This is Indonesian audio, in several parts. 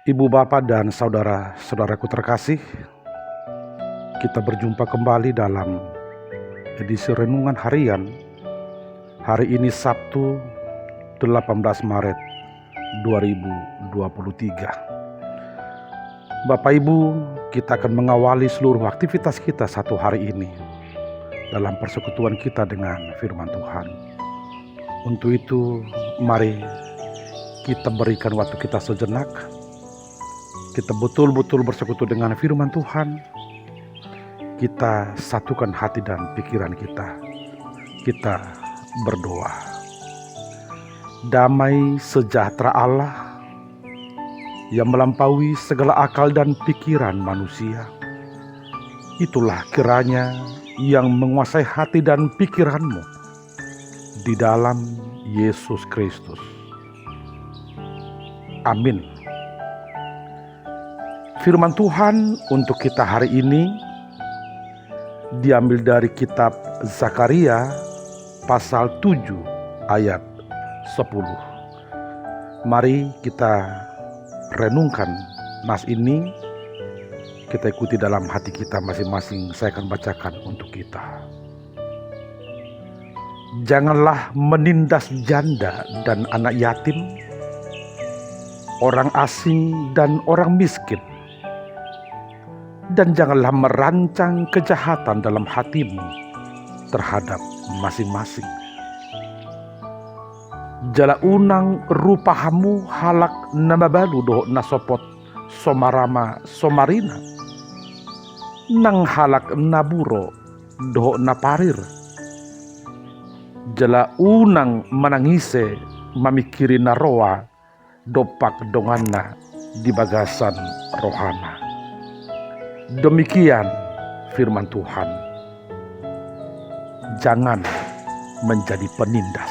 Ibu Bapak dan saudara-saudaraku terkasih, kita berjumpa kembali dalam edisi Renungan Harian. Hari ini Sabtu 18 Maret 2023. Bapak Ibu, kita akan mengawali seluruh aktivitas kita satu hari ini dalam persekutuan kita dengan firman Tuhan. Untuk itu, mari kita berikan waktu kita sejenak. Kita betul-betul bersekutu dengan firman Tuhan. Kita satukan hati dan pikiran kita. Kita berdoa. Damai sejahtera Allah yang melampaui segala akal dan pikiran manusia, itulah kiranya yang menguasai hati dan pikiranmu di dalam Yesus Kristus. Amin. Firman Tuhan untuk kita hari ini diambil dari kitab Zakaria pasal 7 ayat 10. Mari kita renungkan nas ini, kita ikuti dalam hati kita masing-masing. Saya akan bacakan untuk kita. Janganlah menindas janda dan anak yatim, orang asing dan orang miskin. Dan janganlah merancang kejahatan dalam hatimu terhadap masing-masing. Jala unang rupahamu halak namabalu doh nasopot somarama somarina. Nang halak naburo doh naparir. Jala unang manangise mamikiri naroa dopak donganna di bagasan rohana. Demikian firman Tuhan. Jangan menjadi penindas.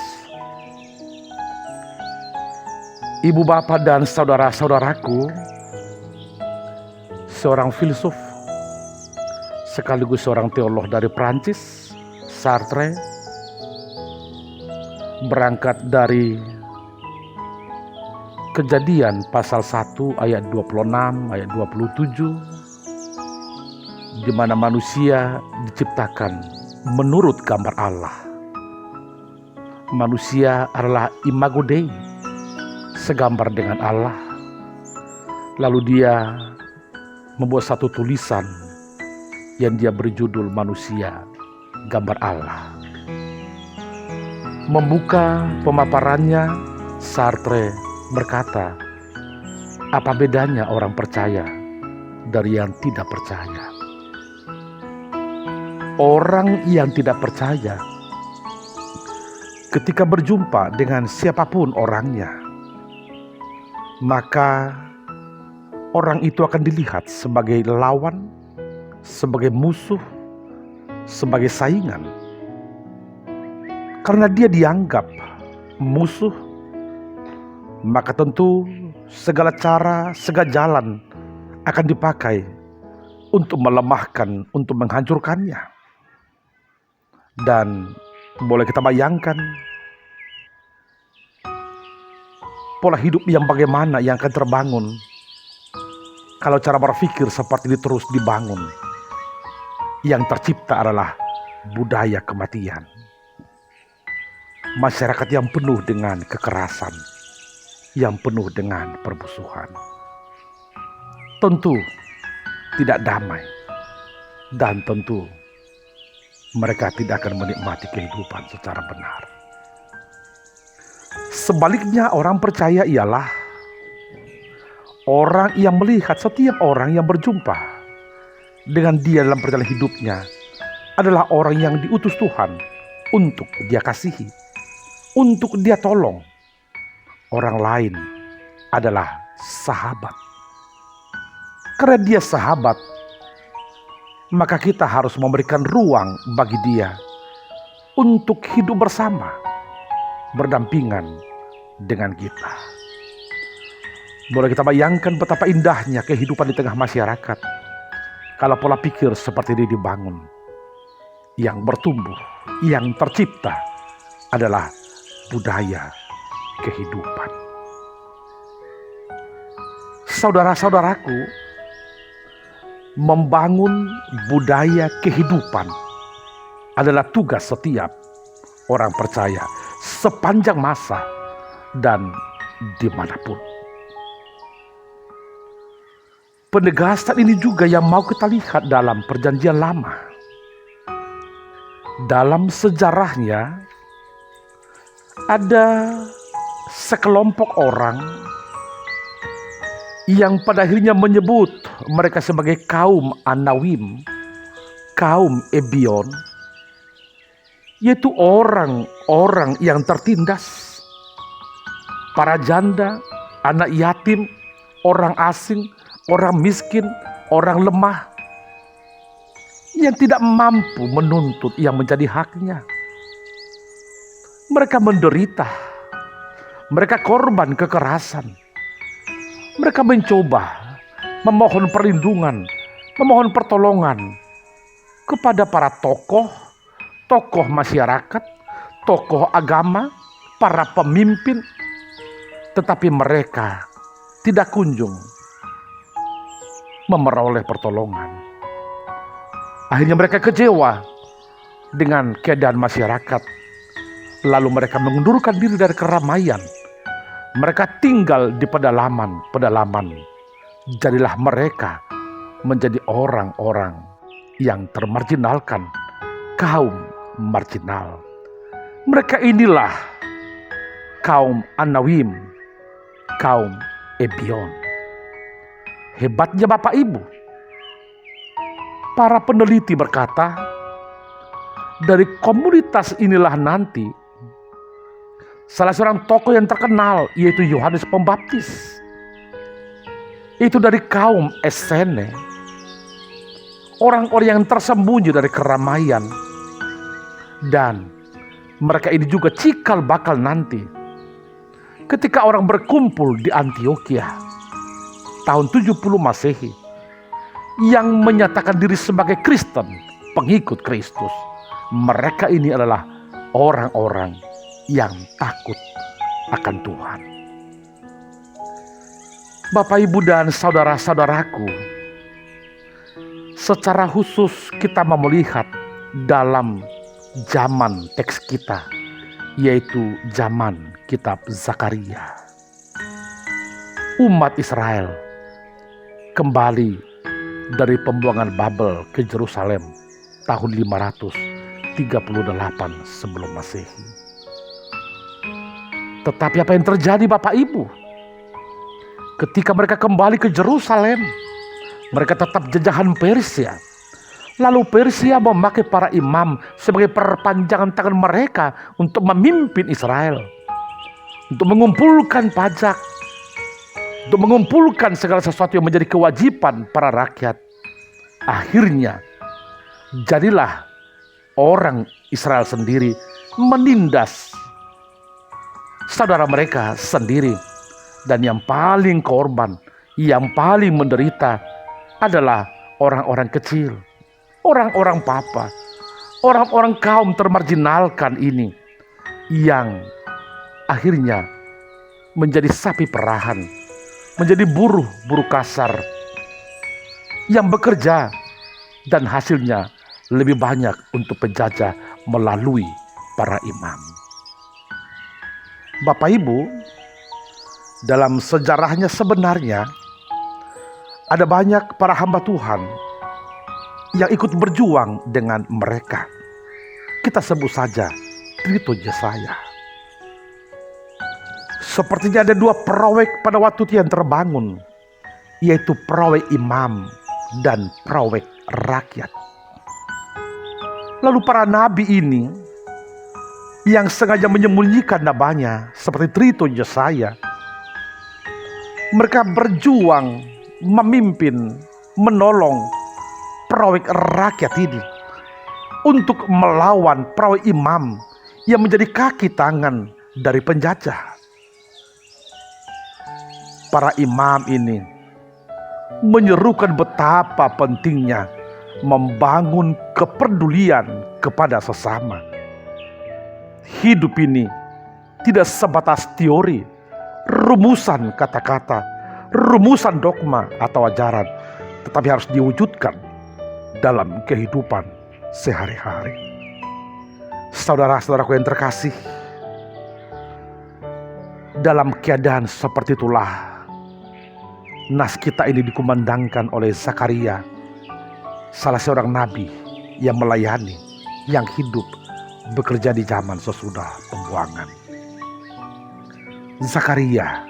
Ibu bapak dan saudara-saudaraku, seorang filsuf sekaligus seorang teolog dari Prancis, Sartre, berangkat dari Kejadian pasal 1 ayat 26 ayat 27, di mana manusia diciptakan menurut gambar Allah. Manusia adalah imago Dei, segambar dengan Allah. Lalu dia membuat satu tulisan yang dia beri judul Manusia Gambar Allah. Membuka pemaparannya, Sartre berkata, apa bedanya orang percaya dari yang tidak percaya? Orang yang tidak percaya, ketika berjumpa dengan siapapun orangnya, maka orang itu akan dilihat sebagai lawan, sebagai musuh, sebagai saingan. Karena dia dianggap musuh, maka tentu segala cara, segala jalan akan dipakai untuk melemahkan, untuk menghancurkannya. Dan boleh kita bayangkan pola hidup yang bagaimana yang akan terbangun kalau cara berpikir seperti ini terus dibangun. Yang tercipta adalah budaya kematian. Masyarakat yang penuh dengan kekerasan, yang penuh dengan permusuhan. Tentu tidak damai, dan tentu mereka tidak akan menikmati kehidupan secara benar. Sebaliknya, orang percaya ialah orang yang melihat setiap orang yang berjumpa dengan dia dalam perjalanan hidupnya adalah orang yang diutus Tuhan untuk dia kasihi, untuk dia tolong. Orang lain adalah sahabat. Karena dia sahabat, maka kita harus memberikan ruang bagi dia untuk hidup bersama, berdampingan dengan kita. Boleh kita bayangkan betapa indahnya kehidupan di tengah masyarakat kalau pola pikir seperti ini dibangun. Yang bertumbuh, yang tercipta adalah budaya kehidupan. Saudara-saudaraku, membangun budaya kehidupan adalah tugas setiap orang percaya sepanjang masa dan dimanapun. Penegasan ini juga yang mau kita lihat dalam Perjanjian Lama. Dalam sejarahnya ada sekelompok orang yang pada akhirnya menyebut mereka sebagai kaum Anawim, kaum Ebion, yaitu orang-orang yang tertindas, para janda, anak yatim, orang asing, orang miskin, orang lemah, yang tidak mampu menuntut yang menjadi haknya. Mereka menderita, mereka korban kekerasan, mereka mencoba memohon perlindungan, memohon pertolongan kepada para tokoh masyarakat, tokoh agama, para pemimpin, tetapi mereka tidak kunjung memperoleh pertolongan. Akhirnya mereka kecewa dengan keadaan masyarakat. Lalu mereka mengundurkan diri dari keramaian. Mereka tinggal di pedalaman. Jadilah mereka menjadi orang-orang yang termarginalkan, kaum marginal. Mereka inilah kaum Anawim, kaum Ebion. Hebatnya Bapak Ibu, para peneliti berkata, dari komunitas inilah nanti salah seorang tokoh yang terkenal, yaitu Yohanes Pembaptis. Itu dari kaum Essene, orang-orang yang tersembunyi dari keramaian. Dan mereka ini juga cikal bakal nanti ketika orang berkumpul di Antioquia tahun 70 Masehi yang menyatakan diri sebagai Kristen, pengikut Kristus. Mereka ini adalah orang-orang yang takut akan Tuhan. Bapak, Ibu, dan saudara-saudaraku, secara khusus kita mau melihat dalam zaman teks kita, yaitu zaman kitab Zakaria. Umat Israel kembali dari pembuangan Babel ke Yerusalem tahun 538 sebelum Masehi. Tetapi apa yang terjadi Bapak Ibu? Ketika mereka kembali ke Yerusalem, mereka tetap jajahan Persia. Lalu Persia memakai para imam sebagai perpanjangan tangan mereka untuk memimpin Israel, untuk mengumpulkan pajak, untuk mengumpulkan segala sesuatu yang menjadi kewajiban para rakyat. Akhirnya jadilah orang Israel sendiri menindas saudara mereka sendiri. Dan yang paling korban, yang paling menderita adalah orang-orang kecil, orang-orang papa, orang-orang kaum termarginalkan ini, yang akhirnya menjadi sapi perahan, menjadi buruh kasar yang bekerja, dan hasilnya lebih banyak untuk penjajah melalui para imam. Bapak Ibu, dalam sejarahnya sebenarnya ada banyak para hamba Tuhan yang ikut berjuang dengan mereka. Kita sebut saja Trito Yesaya. Sepertinya ada dua proyek pada waktu itu yang terbangun, yaitu proyek imam dan proyek rakyat. Lalu para nabi ini yang sengaja menyembunyikan namanya seperti Trito Yesaya, mereka berjuang memimpin, menolong proyek rakyat ini untuk melawan proyek imam yang menjadi kaki tangan dari penjajah. Para imam ini menyerukan betapa pentingnya membangun kepedulian kepada sesama. Hidup ini tidak sebatas teori, rumusan kata-kata, rumusan dogma atau ajaran, tetapi harus diwujudkan dalam kehidupan sehari-hari. Saudara-saudaraku yang terkasih, dalam keadaan seperti itulah nas kita ini dikumandangkan oleh Zakaria, salah seorang nabi yang melayani, yang hidup bekerja di zaman sesudah pembuangan. Zakaria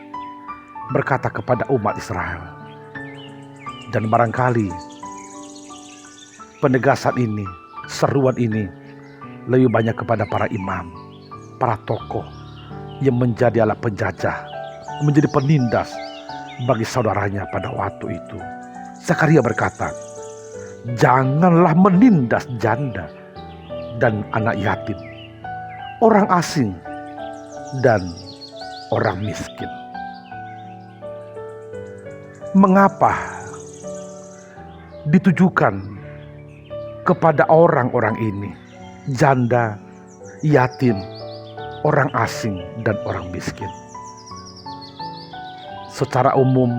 berkata kepada umat Israel, dan barangkali penegasan ini, seruan ini lebih banyak kepada para imam, para tokoh yang menjadi alat penjajah, menjadi penindas bagi saudaranya pada waktu itu. Zakaria berkata, janganlah menindas janda dan anak yatim, orang asing dan orang miskin. Mengapa ditujukan kepada orang-orang ini, janda, yatim, orang asing dan orang miskin? Secara umum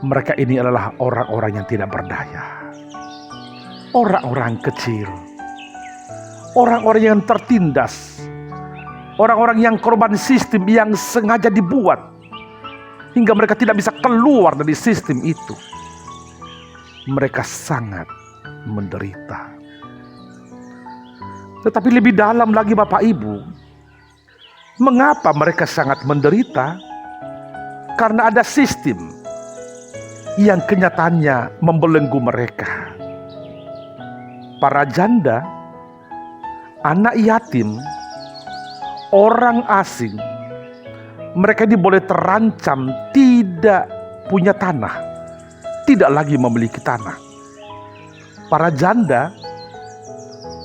mereka ini adalah orang-orang yang tidak berdaya, orang-orang kecil, orang-orang yang tertindas, orang-orang yang korban sistem yang sengaja dibuat hingga mereka tidak bisa keluar dari sistem itu. Mereka sangat menderita. Tetapi lebih dalam lagi Bapak Ibu, mengapa mereka sangat menderita? Karena ada sistem yang kenyataannya membelenggu mereka. Para janda, anak yatim, orang asing, mereka ini boleh terancam tidak punya tanah, tidak lagi memiliki tanah. Para janda,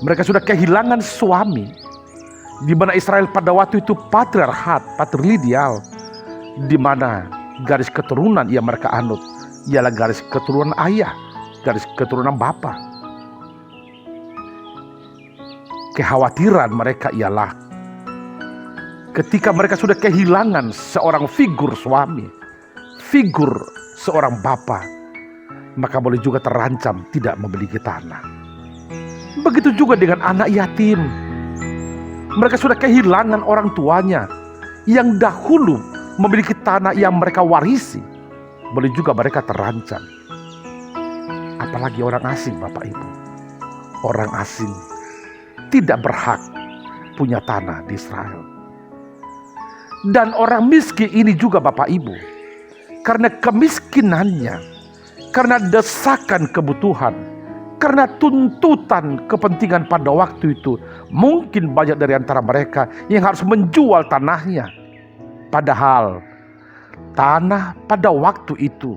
mereka sudah kehilangan suami, di mana Israel pada waktu itu patrilineal, di mana garis keturunan yang mereka anut ialah garis keturunan ayah, garis keturunan bapa. Kekhawatiran mereka ialah ketika mereka sudah kehilangan seorang figur suami, figur seorang bapa, maka boleh juga terancam tidak memiliki tanah. Begitu juga dengan anak yatim. Mereka sudah kehilangan orang tuanya yang dahulu memiliki tanah yang mereka warisi. Boleh juga mereka terancam. Apalagi orang asing Bapak Ibu. Orang asing tidak berhak punya tanah di Israel. Dan orang miskin ini juga Bapak Ibu, karena kemiskinannya, karena desakan kebutuhan, karena tuntutan kepentingan pada waktu itu, mungkin banyak dari antara mereka yang harus menjual tanahnya. Padahal tanah pada waktu itu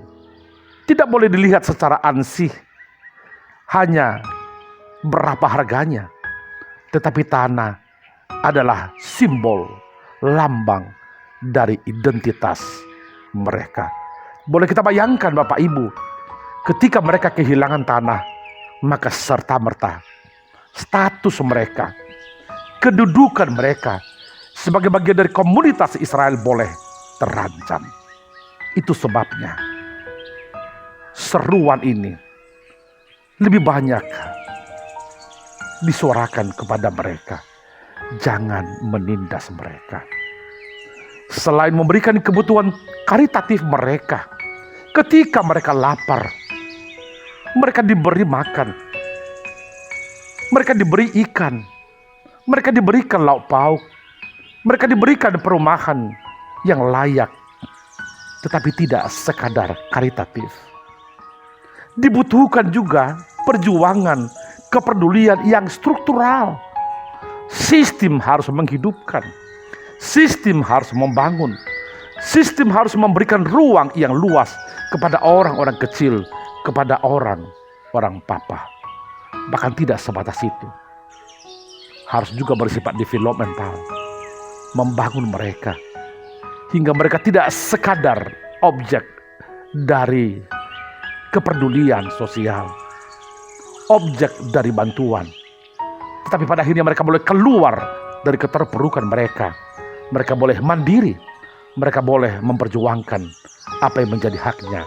tidak boleh dilihat secara ansih, hanya berapa harganya. Tetapi tanah adalah simbol, lambang dari identitas mereka. Boleh kita bayangkan Bapak Ibu, ketika mereka kehilangan tanah, maka serta-merta status mereka, kedudukan mereka sebagai bagian dari komunitas Israel boleh terancam. Itu sebabnya seruan ini lebih banyak disuarakan kepada mereka. Jangan menindas mereka. Selain memberikan kebutuhan karitatif mereka, ketika mereka lapar, mereka diberi makan, mereka diberi ikan, mereka diberikan lauk pauk, mereka diberikan perumahan yang layak, tetapi tidak sekadar karitatif. Dibutuhkan juga perjuangan, kepedulian yang struktural. Sistem harus menghidupkan, sistem harus membangun, sistem harus memberikan ruang yang luas kepada orang-orang kecil, kepada orang-orang papa. Bahkan tidak sebatas itu, harus juga bersifat developmental, membangun mereka hingga mereka tidak sekadar objek dari kepedulian sosial, objek dari bantuan, tetapi pada akhirnya mereka boleh keluar dari keterpurukan mereka. Mereka boleh mandiri, mereka boleh memperjuangkan apa yang menjadi haknya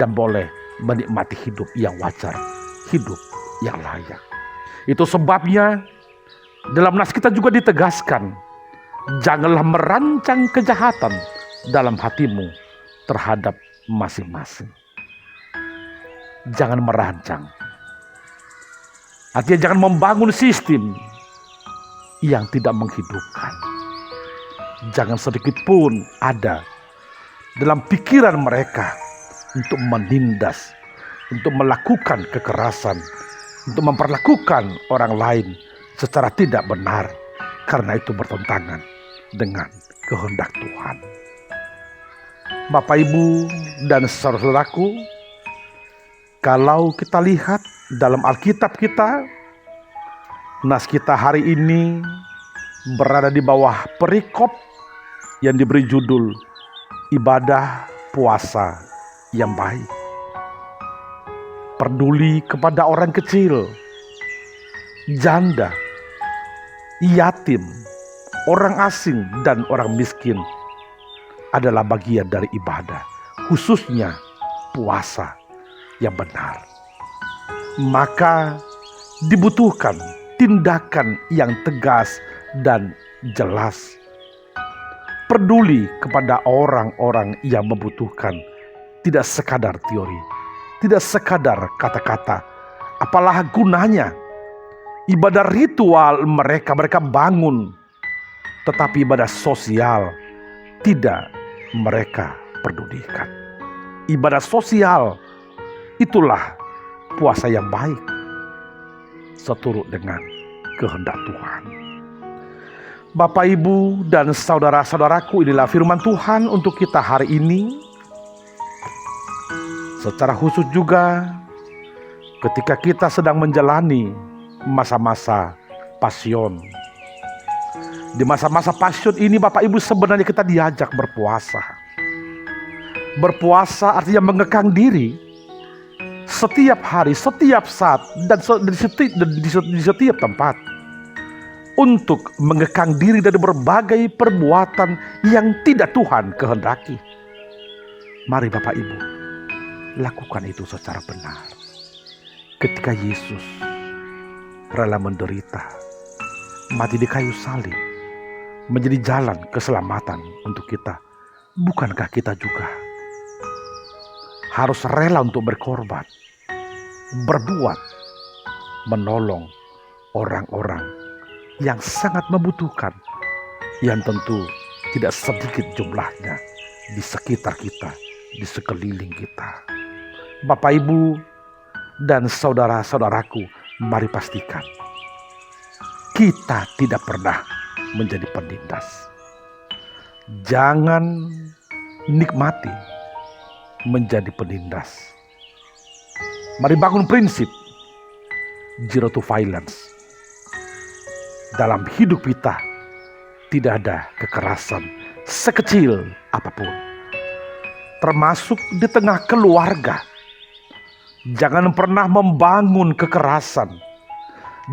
dan boleh menikmati hidup yang wajar, hidup yang layak. Itu sebabnya dalam nas kita juga ditegaskan, janganlah merancang kejahatan dalam hatimu terhadap masing-masing. Jangan merancang. Artinya jangan membangun sistem yang tidak menghidupkan. Jangan sedikit pun ada dalam pikiran mereka untuk menindas, untuk melakukan kekerasan, untuk memperlakukan orang lain secara tidak benar, karena itu bertentangan dengan kehendak Tuhan. Bapak, Ibu, dan saudara-saudaraku, kalau kita lihat dalam Alkitab kita, nas kita hari ini berada di bawah perikop yang diberi judul ibadah puasa yang baik. Peduli kepada orang kecil, janda, yatim, orang asing, dan orang miskin adalah bagian dari ibadah, khususnya puasa yang benar. Maka dibutuhkan tindakan yang tegas dan jelas. Peduli kepada orang-orang yang membutuhkan, tidak sekadar teori, tidak sekadar kata-kata. Apalah gunanya ibadah ritual mereka bangun, tetapi ibadah sosial tidak mereka pedulikan. Ibadah sosial itulah puasa yang baik, seturut dengan kehendak Tuhan. Bapak, Ibu, dan saudara-saudaraku, inilah firman Tuhan untuk kita hari ini. Secara khusus juga ketika kita sedang menjalani masa-masa passion. Di masa-masa passion ini, Bapak Ibu, sebenarnya kita diajak berpuasa. Berpuasa artinya mengekang diri setiap hari, setiap saat, dan di setiap tempat, untuk mengekang diri dari berbagai perbuatan yang tidak Tuhan kehendaki. Mari Bapak Ibu, lakukan itu secara benar. Ketika Yesus rela menderita, mati di kayu salib, menjadi jalan keselamatan untuk kita, bukankah kita juga harus rela untuk berkorban, berbuat, menolong orang-orang yang sangat membutuhkan, yang tentu tidak sedikit jumlahnya di sekitar kita, di sekeliling kita. Bapak, Ibu, dan saudara-saudaraku, mari pastikan kita tidak pernah menjadi penindas. Jangan nikmati menjadi penindas. Mari bangun prinsip zero to violence. Dalam hidup kita tidak ada kekerasan sekecil apapun, termasuk di tengah keluarga. Jangan pernah membangun kekerasan.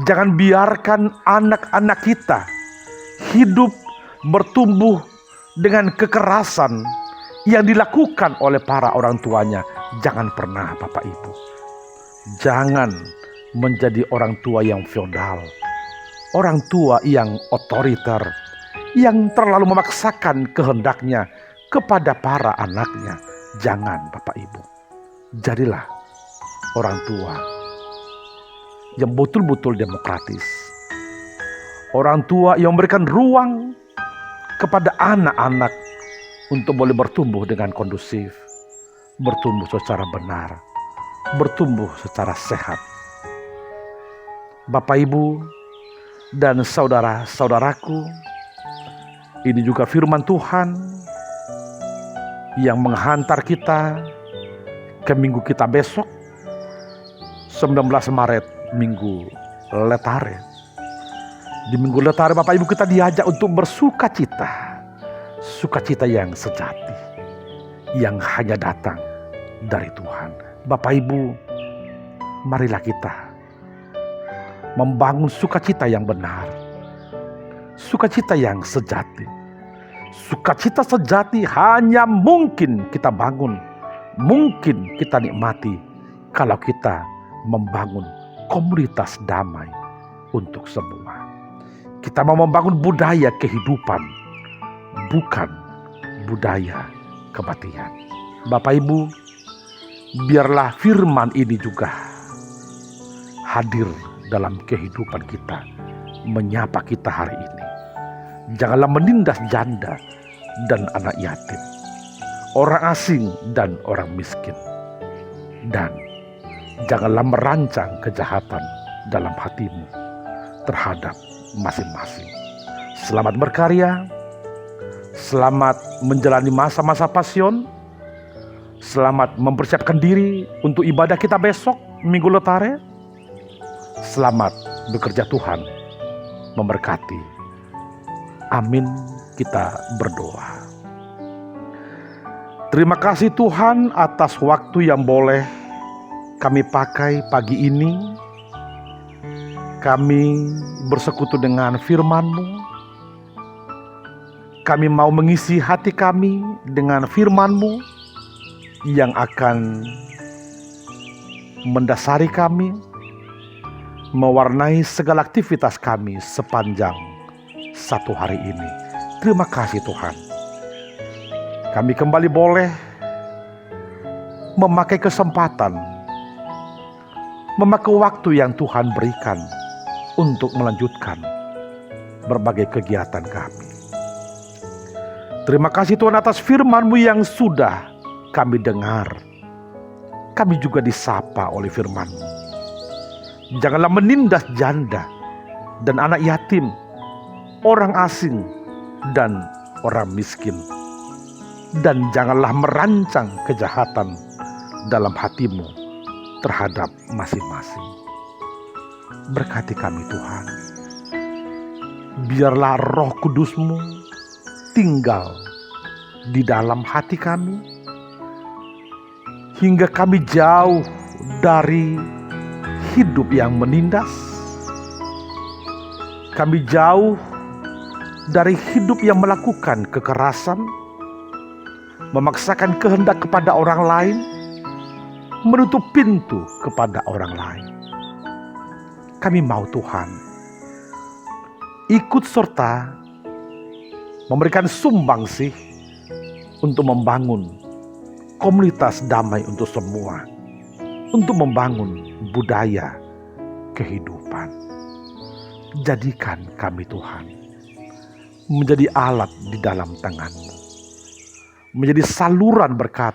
Jangan biarkan anak-anak kita hidup bertumbuh dengan kekerasan yang dilakukan oleh para orang tuanya. Jangan pernah, Bapak Ibu. Jangan menjadi orang tua yang feodal, orang tua yang otoriter, yang terlalu memaksakan kehendaknya kepada para anaknya. Jangan, Bapak Ibu. Jadilah orang tua yang betul-betul demokratis. Orang tua yang memberikan ruang kepada anak-anak untuk boleh bertumbuh dengan kondusif, bertumbuh secara benar, bertumbuh secara sehat. Bapak, Ibu, dan saudara-saudaraku, ini juga firman Tuhan yang menghantar kita ke minggu kita besok, 19 Maret, Minggu Letare. Di Minggu Letare, Bapak Ibu, kita diajak untuk bersuka cita. Sukacita yang sejati, yang hanya datang dari Tuhan. Bapak Ibu, marilah kita membangun sukacita yang benar, sukacita yang sejati, Sukacita sejati hanya mungkin kita bangun, mungkin kita nikmati kalau kita membangun komunitas damai untuk semua. Kita mau membangun budaya kehidupan, bukan budaya kematian. Bapak Ibu, biarlah firman ini juga hadir dalam kehidupan kita, menyapa kita hari ini. Janganlah menindas janda dan anak yatim, orang asing dan orang miskin. Dan janganlah merancang kejahatan dalam hatimu terhadap masing-masing. Selamat berkarya, selamat menjalani masa-masa pasion, selamat mempersiapkan diri untuk ibadah kita besok, Minggu Letare. Selamat bekerja, Tuhan memberkati. Amin, kita berdoa. Terima kasih Tuhan atas waktu yang boleh kami pakai pagi ini. Kami bersekutu dengan firman-Mu. Kami mau mengisi hati kami dengan firman-Mu yang akan mendasari kami, mewarnai segala aktivitas kami sepanjang satu hari ini. Terima kasih Tuhan. Kami kembali boleh memakai kesempatan, memakai waktu yang Tuhan berikan untuk melanjutkan berbagai kegiatan kami. Terima kasih Tuhan atas firman-Mu yang sudah kami dengar. Kami juga disapa oleh firman-Mu. Janganlah menindas janda dan anak yatim, orang asing dan orang miskin. Dan janganlah merancang kejahatan dalam hatimu terhadap masing-masing. Berkati kami Tuhan. Biarlah Roh Kudus-Mu tinggal di dalam hati kami, hingga kami jauh dari hidup yang menindas. Kami jauh dari hidup yang melakukan kekerasan, memaksakan kehendak kepada orang lain, menutup pintu kepada orang lain. Kami mau Tuhan ikut serta memberikan sumbangsih untuk membangun komunitas damai untuk semua, untuk membangun budaya kehidupan. Jadikan kami Tuhan menjadi alat di dalam tangan-Mu, menjadi saluran berkat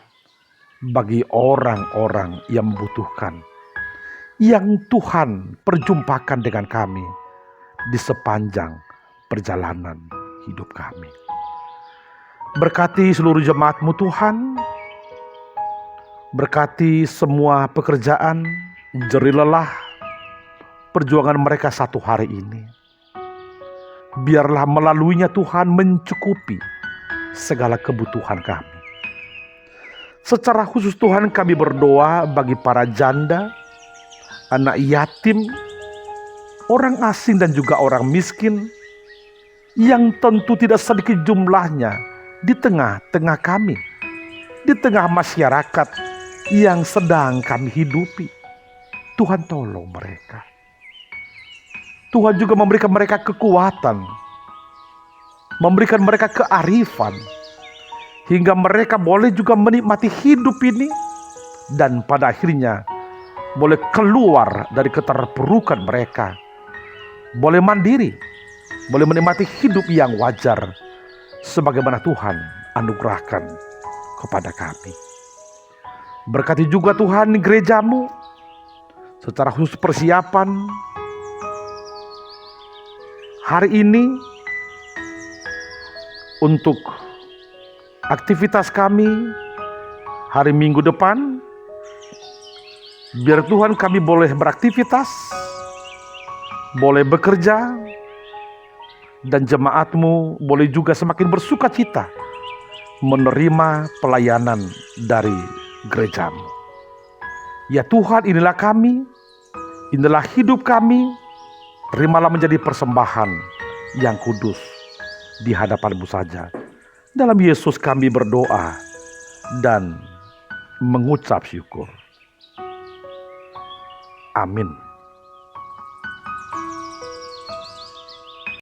bagi orang-orang yang membutuhkan, yang Tuhan perjumpakan dengan kami di sepanjang perjalanan hidup kami. Berkati seluruh jemaat-Mu Tuhan, berkati semua pekerjaan, jerih lelah perjuangan mereka satu hari ini. Biarlah melaluinya Tuhan mencukupi segala kebutuhan kami. Secara khusus Tuhan kami berdoa bagi para janda, anak yatim, orang asing dan juga orang miskin, yang tentu tidak sedikit jumlahnya di tengah-tengah kami, di tengah masyarakat yang sedang kami hidupi. Tuhan tolong mereka. Tuhan juga memberikan mereka kekuatan, memberikan mereka kearifan, hingga mereka boleh juga menikmati hidup ini, dan pada akhirnya boleh keluar dari keterpurukan mereka, boleh mandiri, boleh menikmati hidup yang wajar sebagaimana Tuhan anugerahkan kepada kami. Berkati juga Tuhan gereja-Mu, secara khusus persiapan hari ini untuk aktivitas kami hari Minggu depan. Biar Tuhan kami boleh beraktivitas, boleh bekerja, dan jemaat-Mu boleh juga semakin bersuka cita menerima pelayanan dari gereja-Mu. Ya Tuhan, inilah kami, inilah hidup kami. Terimalah menjadi persembahan yang kudus di hadapan-Mu saja. Dalam Yesus kami berdoa dan mengucap syukur. Amin.